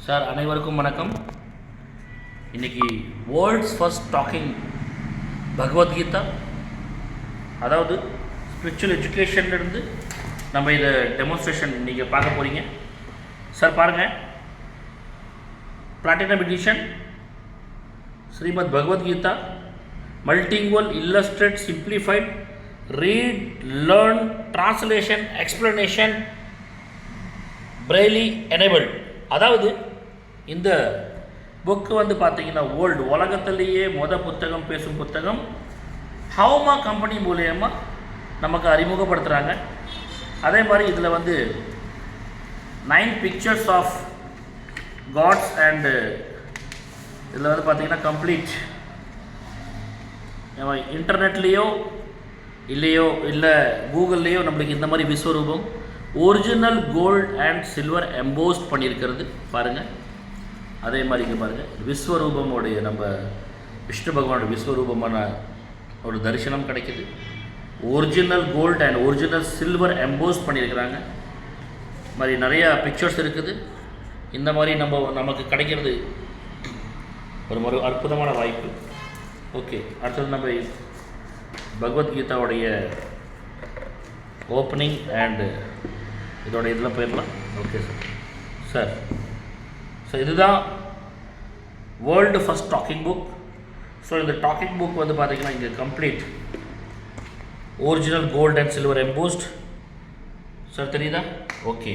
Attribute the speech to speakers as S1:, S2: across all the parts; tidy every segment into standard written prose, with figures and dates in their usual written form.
S1: Sir அனைவருக்கும் வணக்கம். இன்றைக்கி வேர்ல்ட்ஸ் ஃபர்ஸ்ட் டாக்கிங் பகவத்கீதா, அதாவது ஸ்பிரிச்சுவல் எஜுகேஷன்லேருந்து நம்ம இதை டெமோன்ஸ்ட்ரேஷன் நீங்கள் பார்க்க போகிறீங்க. சார் பாருங்கள், platinum edition Srimad Bhagavad Gita, multilingual, illustrated, simplified, read, learn, translation, explanation, braille enabled. அதாவது இந்த புக்கு வந்து பார்த்தீங்கன்னா உலகத்திலேயே புத்தகம், பேசும் புத்தகம் ஹவுமா கம்பெனி மூலயமா நமக்கு அறிமுகப்படுத்துகிறாங்க. அதே மாதிரி இதில் வந்து 9 பிக்சர்ஸ் ஆஃப் காட்ஸ் அண்டு இதில் வந்து பார்த்திங்கன்னா கம்ப்ளீட் இன்டர்நெட்லேயோ இல்லை கூகுள்லேயோ நம்மளுக்கு இந்த மாதிரி Vishwaroopam original gold and silver embossed பண்ணியிருக்கிறது பாருங்கள். அதே மாதிரி இங்கே பாருங்கள், விஸ்வரூபமுடைய நம்ம விஷ்ணு பகவானோட விஸ்வரூபமான ஒரு தரிசனம் கிடைக்கிது. Original gold and original silver embossed பண்ணியிருக்கிறாங்க. மாதிரி நிறையா பிக்சர்ஸ் இருக்குது. இந்த மாதிரி நமக்கு கிடைக்கிறது ஒரு அற்புதமான வாய்ப்பு. ஓகே, அடுத்தது நம்ம பகவத்கீதாவுடைய ஓப்பனிங் அண்டு இதோட இதெல்லாம் போயிடலாம். Okay sir. ஸோ இதுதான் world first talking book. So இந்த டாக்கிங் புக் வந்து பார்த்திங்கன்னா இங்கே complete original gold and silver embossed. Sir தெரியுதா? ஓகே,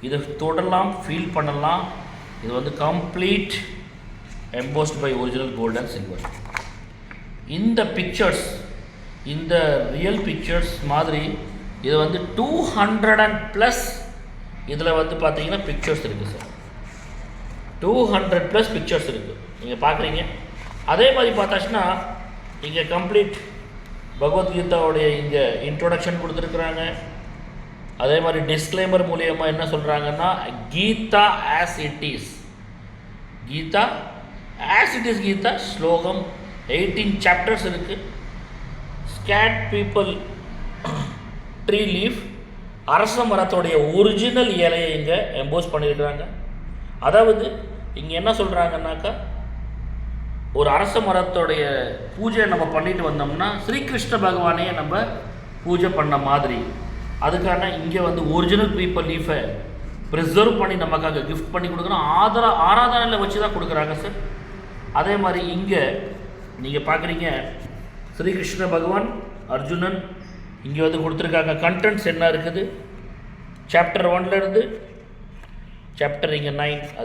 S1: இதை தொடரலாம், ஃபீல் பண்ணலாம். இது வந்து complete embossed by original gold and silver. இந்த பிக்சர்ஸ், இந்த ரியல் பிக்சர்ஸ் மாதிரி இது வந்து 200+ இதில் வந்து பார்த்தீங்கன்னா பிக்சர்ஸ் இருக்குது சார். 200+ பிக்சர்ஸ் இருக்குது, நீங்கள் பார்க்குறீங்க. அதே மாதிரி பார்த்தாச்சுன்னா இங்கே கம்ப்ளீட் பகவத்கீதாவுடைய இங்கே இன்ட்ரோடக்ஷன் கொடுத்துருக்குறாங்க. அதே மாதிரி டிஸ்க்ளைமர் மூலியமாக என்ன சொல்கிறாங்கன்னா, Gita as it is, Gita as it is Gita ஸ்லோகம் 18 சாப்டர்ஸ் இருக்குது. ஸ்கேட் பீப்புள் ட்ரீ லீஃப், அரச மரத்தோடைய ஒரிஜினல் இலையை இங்கே எம்போஸ் பண்ணியிருக்கிறாங்க. அதாவது இங்கே என்ன சொல்கிறாங்கன்னாக்கா, ஒரு அரச மரத்தோடைய பூஜை நம்ம பண்ணிட்டு வந்தோம்னா ஸ்ரீகிருஷ்ண பகவானையே நம்ம பூஜை பண்ண மாதிரி, அதுக்கான இங்கே வந்து ஒரிஜினல் பீப்புள் லீஃபை ப்ரிசர்வ் பண்ணி நமக்காக கிஃப்ட் பண்ணி கொடுக்குறோம். ஆராதனையில் வச்சு தான் கொடுக்குறாங்க சார். அதே மாதிரி இங்கே நீங்கள் பார்க்குறீங்க, ஸ்ரீகிருஷ்ண பகவான், அர்ஜுனன் இங்கே வந்து கொடுத்துருக்காங்க. கண்டென்ட்ஸ் என்ன இருக்குது, சாப்டர் 1 சாப்டர் இங்கே 9.